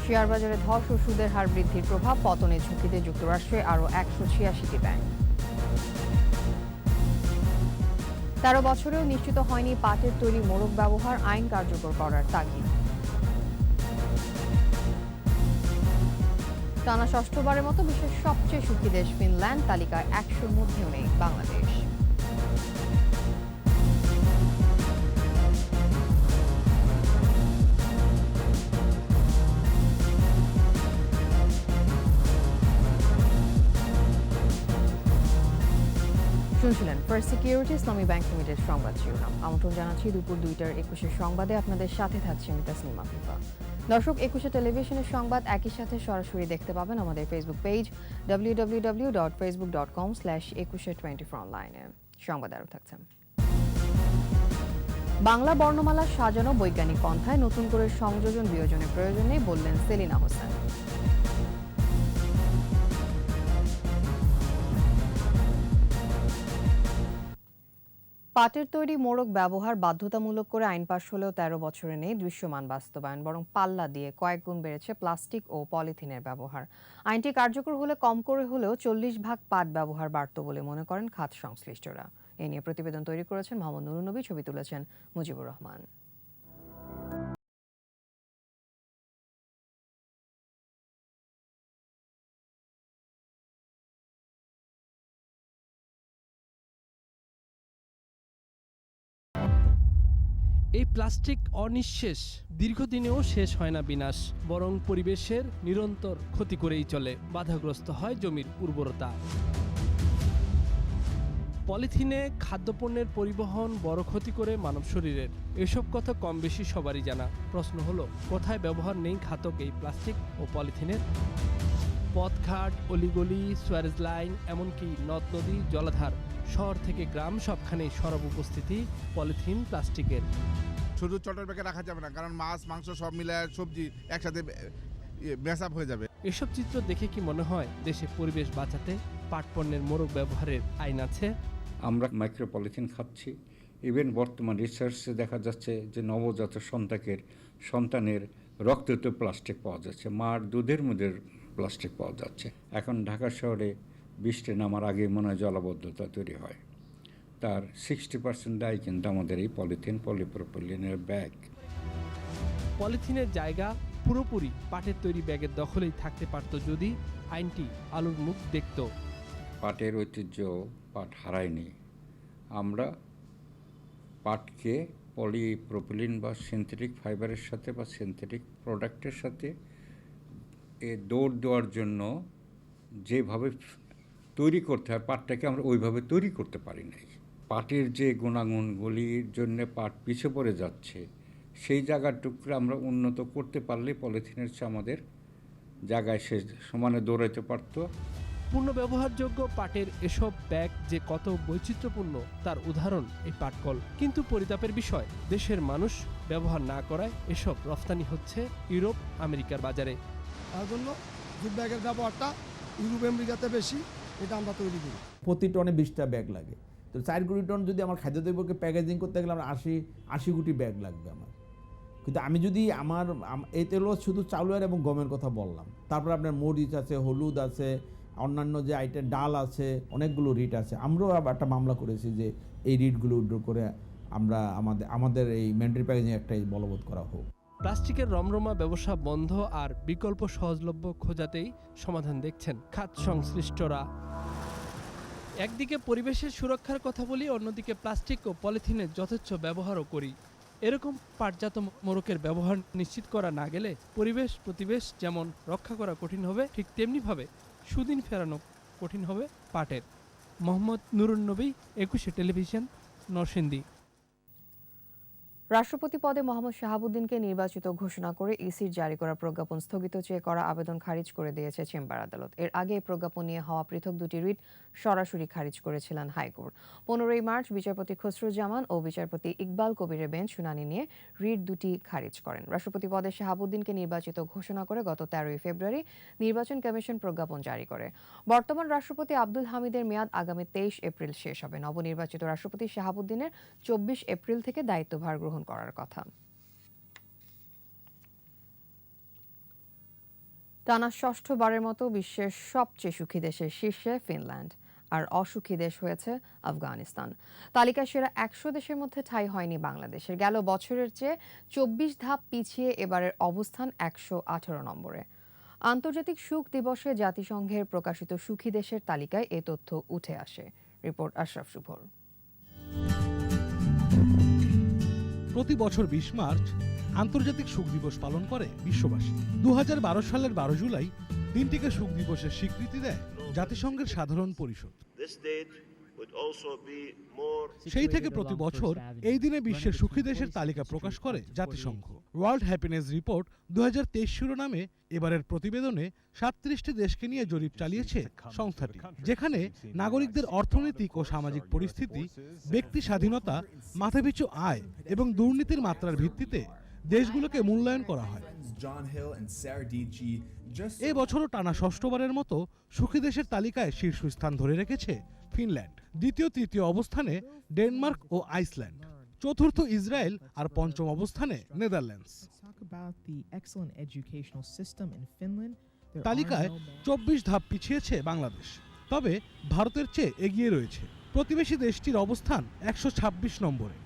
শেয়ারবাজারে ধস ও সুদের হার বৃদ্ধির প্রভাব, পতনের ঝুঁকিতে যুক্তরাষ্ট্রে আরও 186টি ব্যাংক। 13 বছরেও নিশ্চিত হয়নি পাটের তৈরি মোড়ক ব্যবহার, আইন কার্যকর করার তাগিদ। টানা ষষ্ঠবারের মতো বিশ্বের সবচেয়ে সুখী দেশ ফিনল্যান্ড, তালিকায় 100-র মধ্যেও নেই বাংলাদেশ। শুনছিলেন ফার্স্ট সিকিউরিটি ইসলামী ব্যাংক লিমিটেড সংবাদ শিরোনাম। আমন্ত্রণ জানাচ্ছি দুপুর 2টার 21 সংবাদে। আপনাদের সাথে থাকছে আমি তাসনিম আফিফা। দর্শক, 21 টেলিভিশনের সংবাদ একই সাথে সরাসরি দেখতে পাবেন আমাদের ফেসবুক পেজ www.facebook.com/2124 অনলাইনে। সংবাদ আরও থাকছে। বাংলা বর্ণমালা সাজানো বৈজ্ঞানিক পন্থায়, নতুন করে সংযোজন বিয়োজনের প্রয়োজন নেই বললেন সেলিনা হোসেন। পাটের তৈরি মোড়ক ব্যবহার বাধ্যতামূলক করে আইন পাশ হলেও 13 বছরে নেই দৃশ্যমান বাস্তবায়ন, বরং পাল্লা দিয়ে কয়েক গুণ বেড়েছে প্লাস্টিক ও পলিথিনের ব্যবহার। আইনটি কার্যকর হলে কম করে হলেও 40% পাট ব্যবহার বাড়ত বলে মনে করেন খাত সংশ্লিষ্টরা। এ নিয়ে প্রতিবেদন তৈরি করেছেন মোহাম্মদ নুরুন নবী, ছবি তুলেছেন মুজিবুর রহমান। এই প্লাস্টিক অনিঃশেষ, দীর্ঘদিনেও শেষ হয় না বিনাশ, বরং পরিবেশের নিরন্তর ক্ষতি করেই চলে। বাধাগ্রস্ত হয় জমির উর্বরতা। পলিথিনে খাদ্যপণ্যের পরিবহন বড় ক্ষতি করে মানব শরীরের। এসব কথা কম বেশি সবারই জানা। প্রশ্ন হলো, কোথায় ব্যবহার নেই ঘাতক এই প্লাস্টিক ও পলিথিনের? পথঘাট, অলিগলি, সুয়ারেজ লাইন, এমনকি নদ নদী, জলাধার, শহর থেকে গ্রাম সবখানেই সরব উপস্থিতি পলিথিন, প্লাস্টিকের। শুধু চটের ব্যাগে রাখা যাবে না, কারণ মাছ, মাংস সব মিলে সবজি একসাথে মেসআপ হয়ে যাবে। এসব চিত্র দেখে কি মনে হয় দেশে পরিবেশ বাঁচাতে পাট পণ্যের মোড়ক ব্যবহারের আইন আছে? আমরা মাইক্রো পলিথিন খাচ্ছি। ইভেন বর্তমান রিসার্চে দেখা যাচ্ছে যে নবজাত সন্তানের রক্ততে প্লাস্টিক পাওয়া যাচ্ছে, মার দুধের মধ্যে প্লাস্টিক পাওয়া যাচ্ছে। এখন ঢাকা শহরে বৃষ্টি নামার আগে মনে হয় জলাবদ্ধতা তৈরি হয়। তার 60% দায়ী কিন্তু আমাদের এই পলিথিন, পলিপ্রোপিলিনের ব্যাগ। পলিথিনের জায়গা পুরোপুরি পাটের তৈরি ব্যাগের দখলেই থাকতে পারত যদি আইনটি আলোর মুখ দেখত। পাটের ঐতিহ্য, পাট হারায়নি। আমরা পাটকে পলিপ্রোপিলিন বা সিনথেটিক ফাইবারের সাথে বা সিনথেটিক প্রোডাক্টের সাথে দৌড় দেওয়ার জন্য যেভাবে তৈরি করতে হয় পাটটাকে আমরা ওইভাবে তৈরি করতে পারি নাই। পাটের যে গুণাগুণগুলির জন্য পাট পিছিয়ে পড়ে যাচ্ছে, সেই জায়গাটুকু আমরা উন্নত করতে পারলে পলিথিনের চেয়ে আমাদের জায়গায় সে সমানে দৌড়াইতে পারত। পূর্ণ ব্যবহারযোগ্য পাটের এসব ব্যাগ যে কত বৈচিত্র্যপূর্ণ তার উদাহরণ এই পাটকল। কিন্তু পরিতাপের বিষয়, দেশের মানুষ ব্যবহার না করায় এসব রফতানি হচ্ছে ইউরোপ, আমেরিকার বাজারে। তার জন্য জুট ব্যাগের ব্যবহারটা ইউরোপ আমেরিকাতে বেশি, এটা আমরা তৈরি করি। প্রতি টনে 20টা ব্যাগ লাগে। তো 4 কোটি টন যদি আমার খাদ্যদ্রব্যকে প্যাকেজিং করতে গেলে আমার 80 কোটি ব্যাগ লাগবে আমার। কিন্তু আমি যদি এই তেল শুধু চাউলের এবং গমের কথা বললাম, তারপর আপনার মরিচ আছে, হলুদ আছে, অন্যান্য যে আইটেম ডাল আছে, অনেকগুলো রিট আছে। আমরাও একটা মামলা করেছি যে এই রিটগুলো উইথড্র করে আমরা আমাদের এই ম্যান্ডেটরি প্যাকেজিং একটা বলবৎ করা হোক। প্লাস্টিকের রমরমা ব্যবসা বন্ধ আর বিকল্প সহজলভ্য খোঁজাতেই সমাধান দেখছেন খাত সংশ্লিষ্টরা। একদিকে পরিবেশের সুরক্ষার কথা বলি, অন্যদিকে প্লাস্টিক ও পলিথিনের যথেচ্ছ ব্যবহারও করি। এরকম পাটজাত মোড়কের ব্যবহার নিশ্চিত করা না গেলে প্রতিবেশ যেমন রক্ষা করা কঠিন হবে, ঠিক তেমনিভাবে সুদিন ফেরানো কঠিন হবে পাটের। মোহাম্মদ নুরুন নবী, 21 টেলিভিশন, নরসিংদী। রাষ্ট্রপতি পদে মোহাম্মদ শাহাবুদ্দিনকে নির্বাচিত ঘোষণা করে ইসির জারি করা প্রজ্ঞাপন স্থগিত চেয়ে করা আবেদন খারিজ করে দিয়েছে চেম্বার আদালত। এর আগে এই প্রজ্ঞাপন নিয়ে হওয়া পৃথক দুটি রিট সরাসরি খারিজ করেছিলেন হাইকোর্ট। 15 মার্চ বিচারপতি খসরুজ্জামান ও বিচারপতি ইকবাল কবিরের বেঞ্চ শুনানি নিয়ে রিট দুটি খারিজ করেন। রাষ্ট্রপতি পদে শাহাবুদ্দিনকে নির্বাচিত ঘোষণা করে গত 13 ফেব্রুয়ারি নির্বাচন কমিশন প্রজ্ঞাপন জারি করে। বর্তমান রাষ্ট্রপতি আব্দুল হামিদের মেয়াদ আগামী 23 এপ্রিল শেষ হবে। নবনির্বাচিত রাষ্ট্রপতি শাহাবুদ্দিনের 24 এপ্রিল থেকে দায়িত্বভার গ্রহণ করার কথা। টানা ষষ্ঠবারের মতো বিশ্বের সবচেয়ে সুখী দেশের শীর্ষে ফিনল্যান্ড, আর অসুখী দেশ হয়েছে আফগানিস্তান। তালিকায় সেরা 100 দেশের মধ্যে ঠাঁই হয়নি বাংলাদেশের। গেল বছরের চেয়ে 24 ধাপ পিছিয়ে এবারের অবস্থান 118 নম্বরে। আন্তর্জাতিক সুখ দিবসে জাতিসংঘের প্রকাশিত সুখী দেশের তালিকায় এ তথ্য উঠে আসে। রিপোর্ট আশরাফ শুভর। প্রতি বছর 20 মার্চ আন্তর্জাতিক সুখ দিবস পালন করে বিশ্ববাসী। 2012 সালের 12 জুলাই দিনটিকে সুখ দিবসের স্বীকৃতি দেয় জাতিসংঘের সাধারণ পরিষদ। সেই থেকে প্রতি বছর এই দিনে বিশ্বের সুখী দেশের তালিকা প্রকাশ করে জাতিসংঘ। ওয়ার্ল্ড হ্যাপিনেস রিপোর্ট 2023 শিরোনামে এবারের প্রতিবেদনে 37টি দেশকে নিয়ে জরিপ চালিয়েছে সংস্থাটি, যেখানে নাগরিকদের অর্থনৈতিক ও সামাজিক পরিস্থিতি, ব্যক্তি স্বাধীনতা, মাথাপিছু আয় এবং দুর্নীতির মাত্রার ভিত্তিতে দেশগুলোকে মূল্যায়ন করা হয়। এ বছরও টানা ষষ্ঠবারের মতো সুখী দেশের তালিকায় শীর্ষস্থান ধরে রেখেছে ফিনল্যান্ড, দ্বিতীয় তৃতীয় অবস্থানে ডেনমার্ক ও আইসল্যান্ড, চতুর্থ ইসরায়েল আর পঞ্চম অবস্থানে নেদারল্যান্ডস। তালিকায় 24 ধাপ পিছিয়েছে বাংলাদেশ, তবে ভারতের চেয়ে এগিয়ে রয়েছে। প্রতিবেশী দেশটির অবস্থান 126 নম্বরে।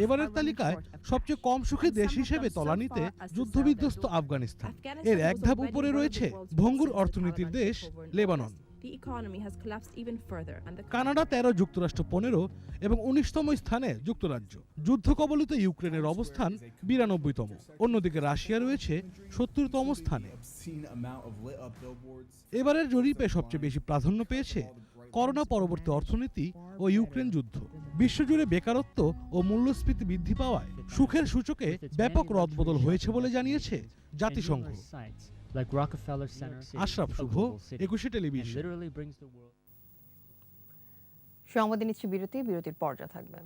এবারের তালিকায় সবচেয়ে কম সুখী দেশ হিসেবে তলানিতে যুদ্ধবিধ্বস্ত আফগানিস্তান। এর এক ধাপ উপরে রয়েছে ভঙ্গুর অর্থনীতির দেশ লেবানন। কানাডা 13, যুক্তরাষ্ট্র 15 এবং 19তম স্থানে যুক্তরাজ্য। যুদ্ধ কবলিত ইউক্রেনের অবস্থান 92তম। অন্যদিকে রাশিয়া রয়েছে 70তম স্থানে। এবারের জরিপে সবচেয়ে বেশি প্রাধান্য পেয়েছে করোনা পরবর্তী অর্থনীতি ও ইউক্রেন যুদ্ধ। বিশ্বজুড়ে বেকারত্ব ও মূল্যস্ফীতি বৃদ্ধি পাওয়ায় সুখের সূচকে ব্যাপক রদবদল হয়েছে বলে জানিয়েছে জাতিসংঘ। আশরাফ শুভ, 21 টেলিভিশন। সংবাদে নিচ্ছে বিরতির পর্যা থাকবে।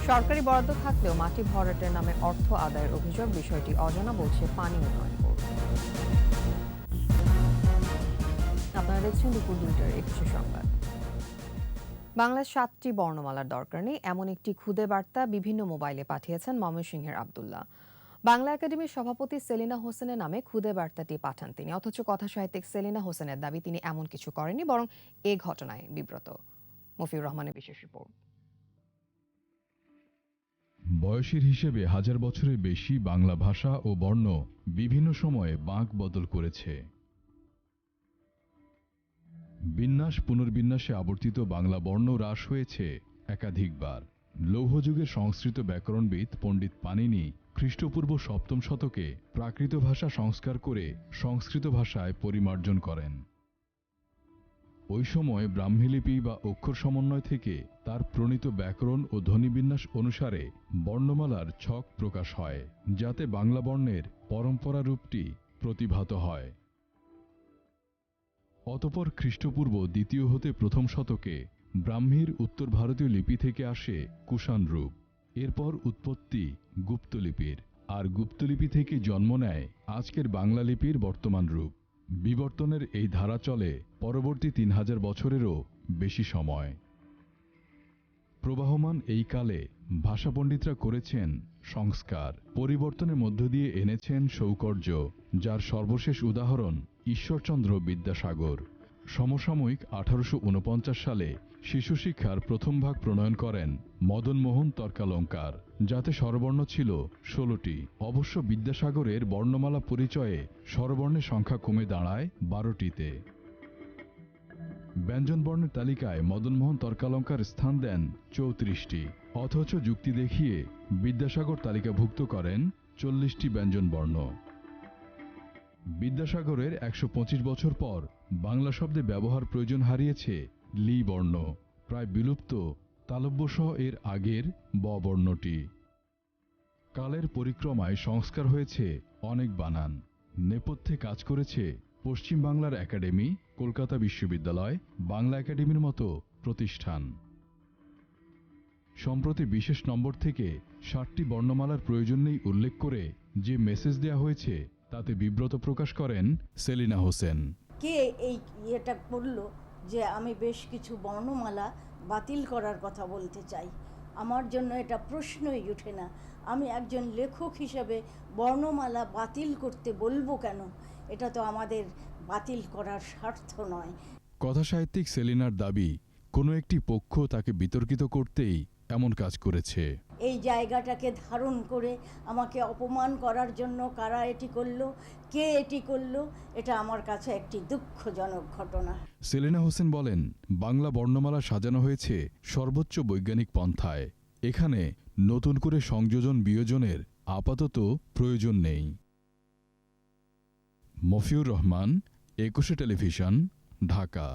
সরকারি বরাদ্দ থাকলেও মাটি ভরাটের নামে অর্থ আদায়ের অভিযোগ, বিষয়টি অজানা বলছে পানি উন্নয়ন বোর্ড। আপনারা দেখছেন দুপুর 2টার 21 সংবাদ। বাংলার 7টি বর্ণমালার দরকার নেই, এমন একটি খুদে বার্তা বিভিন্ন মোবাইলে পাঠিয়েছেন ময়মনসিংহের আব্দুল্লাহ। বাংলা একাডেমির সভাপতি সেলিনা হোসেনের নামে খুদে বার্তাটি পাঠান তিনি, অথচ কথা সাহিত্যিক সেলিনা হোসেনের দাবি তিনি এমন কিছু করেননি, বরং এ ঘটনায় বিব্রত। মফিউর রহমানের বিশেষ রিপোর্ট। বয়সের হিসেবে 1000 বছরের বেশি বাংলা ভাষা ও বর্ণ বিভিন্ন সময়ে বাঁক বদল করেছে। বিন্যাস পুনর্বিন্যাসে আবর্তিত বাংলা বর্ণ হ্রাস হয়েছে একাধিকবার। লৌহযুগের সংস্কৃত ব্যাকরণবিদ পণ্ডিত পাণিনি খ্রিস্টপূর্ব 7ম শতকে প্রাকৃত ভাষা সংস্কার করে সংস্কৃত ভাষায় পরিমার্জন করেন। ওই সময় ব্রাহ্মীলিপি বা অক্ষর সমন্বয় থেকে তার প্রণীত ব্যাকরণ ও ধ্বনিবিন্যাস অনুসারে বর্ণমালার ছক প্রকাশ হয়, যাতে বাংলা বর্ণের পরম্পরা রূপটি প্রতিভাত হয়। অতঃপর খ্রিস্টপূর্ব 2য় হতে 1ম শতকে ব্রাহ্মীর উত্তর ভারতীয় লিপি থেকে আসে কুষাণ রূপ। এরপর উৎপত্তি গুপ্তলিপির, আর গুপ্তলিপি থেকে জন্ম নেয় আজকের বাংলা লিপির বর্তমান রূপ। বিবর্তনের এই ধারা চলে পরবর্তী 3000 বছরেরও বেশি সময়। প্রবাহমান এই কালে ভাষাপণ্ডিতরা করেছেন সংস্কার, পরিবর্তনের মধ্য দিয়ে এনেছেন সৌকর্য, যার সর্বশেষ উদাহরণ ঈশ্বরচন্দ্র বিদ্যাসাগর। সমসাময়িক 1849 সালে শিশু শিক্ষার প্রথম ভাগ প্রণয়ন করেন মদনমোহন তর্কালঙ্কার, যাতে স্বরবর্ণ ছিল 16টি। অবশ্য বিদ্যাসাগরের বর্ণমালা পরিচয়ে স্বরবর্ণের সংখ্যা কমে দাঁড়ায় 12টিতে। ব্যঞ্জনবর্ণের তালিকায় মদনমোহন তর্কালঙ্কার স্থান দেন 34টি, অথচ যুক্তি দেখিয়ে বিদ্যাসাগর তালিকাভুক্ত করেন 40টি ব্যঞ্জনবর্ণ। বিদ্যাসাগরের 125 বছর পর বাংলা শব্দে ব্যবহার প্রয়োজন হারিয়েছে লি বর্ণ, প্রায় বিলুপ্ত তালব্যসহ এর আগের ব বর্ণটি। কালের পরিক্রমায় সংস্কার হয়েছে অনেক বানান। নেপথ্যে কাজ করেছে পশ্চিম বাংলার একাডেমি, কলকাতা বিশ্ববিদ্যালয়, বাংলা একাডেমির মতো প্রতিষ্ঠান। সম্প্রতি বিশেষ নম্বর থেকে 60টি বর্ণমালার প্রয়োজন নেই উল্লেখ করে যে মেসেজ দেয়া হয়েছে, তাতে বিব্রত প্রকাশ করেন সেলিনা হোসেন। কে এই এটা করলো যে আমি বেশ কিছু বর্ণমালা বাতিল করার কথা বলতে চাই? আমার জন্য এটা প্রশ্নই ওঠে না। আমি একজন লেখক হিসেবে বর্ণমালা বাতিল করতে বলবো কেন? এটা তো আমাদের বাতিল করার স্বার্থ নয়। কথাসাহিত্যিক সেলিনার দাবি, কোনো একটি পক্ষ তাকে বিতর্কিত করতেই এমন কাজ করেছে। এই জায়গাটাকে ধারণ করে আমাকে অপমান করার জন্য কারা এটি করলো, কে এটি করলো, এটা আমার কাছে একটি দুঃখজনক ঘটনা। সেলিনা হোসেন বলেন, বাংলা বর্ণমালা সাজানো হয়েছে সর্বোচ্চ বৈজ্ঞানিক পন্থায়। এখানে নতুন করে সংযোজন বিয়োজনের আপাতত প্রয়োজন নেই। মফিউর রহমান, একুশে টেলিভিশন, ঢাকা।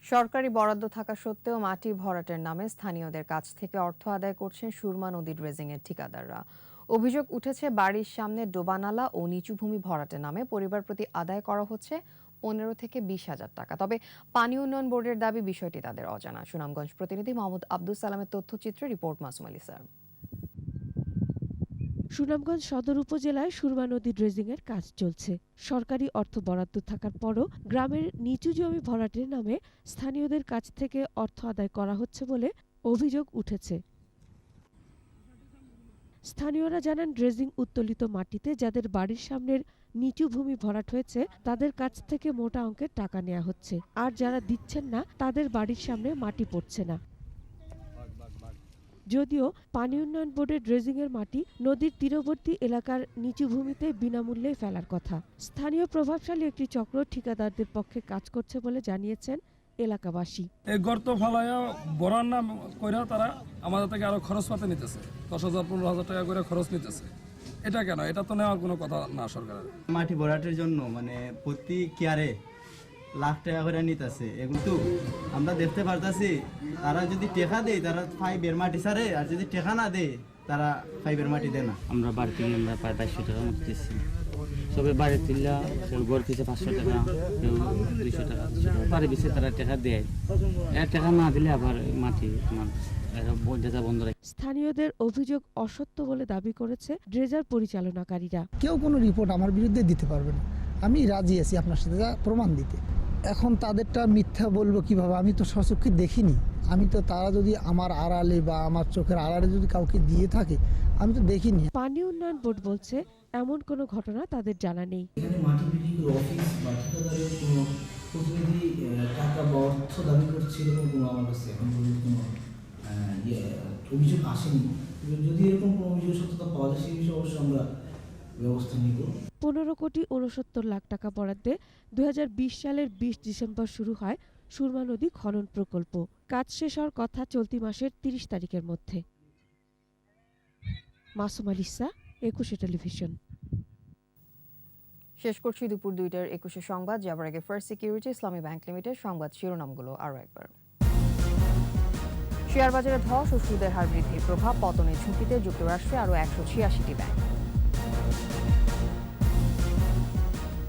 সরকারি বরাদ্দ থাকা সত্ত্বেও মাটি ভরাটের নামে স্থানীয়দের কাছ থেকে অর্থ আদায় করছেন সুরমা নদী ড্রেজিংয়ের ঠিকাদাররা। অভিযোগ উঠেছে, বাড়ির সামনে ডোবানালা ও নিচু ভূমি ভরাটের নামে পরিবার প্রতি আদায় করা হচ্ছে 15 থেকে 20,000 টাকা। তবে পানি উন্নয়ন বোর্ডের দাবি বিষয়টি তাদের অজানা। সুনামগঞ্জ প্রতিনিধি মোহাম্মদ আব্দুল সালামের তথ্যচিত্রে রিপোর্ট মাসুম আলী স্যার। সুনামগঞ্জ সদর উপজেলায় সুরমা নদী ড্রেজিংয়ের কাজ চলছে। সরকারি অর্থ বরাদ্দ থাকার পরও গ্রামের নিচু জমি ভরাটের নামে স্থানীয়দের কাছ থেকে অর্থ আদায় করা হচ্ছে বলে অভিযোগ উঠেছে। স্থানীয়রা জানান, ড্রেজিং উত্তোলিত মাটিতে যাদের বাড়ির সামনের নিচু ভূমি ভরাট হয়েছে তাদের কাছ থেকে মোটা অঙ্কের টাকা নেওয়া হচ্ছে, আর যারা দিচ্ছেন না তাদের বাড়ির সামনে মাটি পড়ছে না। যদিও পানি উন্নয়ন বোর্ডের ড্রেজিংয়ের মাটি নদীর তীরবর্তী এলাকার নিচু ভূমিতে বিনামূল্যে ফেলার কথা। স্থানীয় প্রভাবশালী একটি চক্র ঠিকাদারদের পক্ষে কাজ করছে বলে জানিয়েছেন এলাকাবাসী। এই গর্ত ফালাইয়া বরার নাম কইরা তারা আমাদের থেকে আরো খরচ পাতে নিতেছে, 10,000-15,000 টাকা করে খরচ নিতেছে। এটা কেন? এটা তো নেওয়ার কোনো কথা না সরকারের। মাটি ভরাটের জন্য মানে প্রতি কেয়ারে লাখ টাকা করে নিতেছে। এগুলো তো আমরা দেখতে পারতাছি, তারা যদি টেকা দেয় তারা 5 মাটি ছাড়ে, আর যদি টেকা না দেয় তারা 5 মাটি দেয় না। আমরা বাড়িতে আমরা প্রায় 250 টাকার মতো দিচ্ছি। সবাই বাড়ি তুললা কেউ গড় পিছিয়ে 500 টাকা, কেউ 200 টাকা, বাড়ি পিছিয়ে তারা টাকা দেয়। টাকা না দিলে আবার মাটি বন্ধ রাখে। স্থানীয়দের অভিযোগ অসত্য বলে দাবি করেছে ড্রেজার পরিচালনাকারীরা। কেউ কোনো রিপোর্ট আমার বিরুদ্ধে দিতে পারবে না। আমি রাজি আছি আপনার সাথে প্রমাণ দিতে। এখন তাদেরটা মিথ্যা বলবো কিভাবে? আমি তো সচক্ষে দেখিনি। আমি তো, তারা যদি আমার আড়ালে বা আমার চোখের আড়ালে যদি কাউকে দিয়ে থাকে, আমি তো দেখিনি। পানি উন্নয়ন বোর্ড বলছে এমন কোনো ঘটনা তাদের জানা নেই। এখানে মাটি বিক্রি করে অফিস বা ঠিকাদারের কোনো প্রতিনিধি টাকা বা অর্থ দাবি করছে এরকম কোনো আমার কাছে এখন পর্যন্ত কোনো অভিযোগ আসেনি। যদি এরকম কোনো অভিযোগ সত্যতা পাওয়া যায় সেই বিষয়ে অবশ্যই আমরা ব্যবস্থা নিব। 15,69,00,000 টাকা বরাদ্দে 2020 সালের 20 ডিসেম্বর শুরু হয় সুরমা নদী খনন প্রকল্প। কাজ শেষ হওয়ার কথা চলতি মাসের 30 তারিখের মধ্যে। মাসুম আলিসা, একুশে টেলিভিশন। শেষ করছি দুপুর 2টার 21 সংবাদ। যাবার আগে ফার্স্ট সিকিউরিটি ইসলামী ব্যাংক লিমিটেড সংবাদ শিরোনামগুলো আরও একবার। শেয়ার বাজারে ধস ও সুদের হার বৃদ্ধির প্রভাব, পতনের ঝুঁকিতে যুক্তরাষ্ট্রে আরও 186টি ব্যাংক।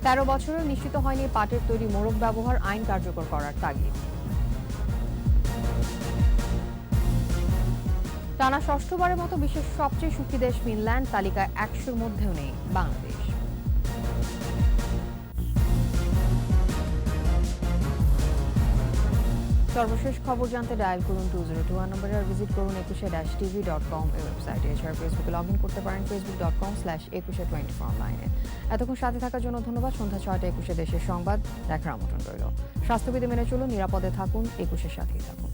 13 বছরেও নিশ্চিত হয়নি পাটের তৈরি মোড়ক ব্যবহার, আইন কার্যকর করার তাগিদ। টানা ষষ্ঠবারের মতো বিশ্বের সবচেয়ে সুখী দেশ ফিনল্যান্ড, তালিকায় 100-র মধ্যেও নেই বাংলাদেশ। সর্বশেষ খবর জানতে ডায়াল করুন 2021 নম্বরে, আর ভিজিট করুন ekushe-tv.com এর ওয়েবসাইটে। এছাড়া ফেসবুকে লগ ইন করতে পারেন facebook.com/ekushe24 অনলাইনে। এতক্ষণ সাথে থাকার জন্য ধন্যবাদ। সন্ধ্যা 6টায় একুশে দেশের সংবাদ দেখার আমন্ত্রণ রইল। স্বাস্থ্যবিধি মেনে চলুন, নিরাপদে থাকুন, একুশের সাথেই থাকুন।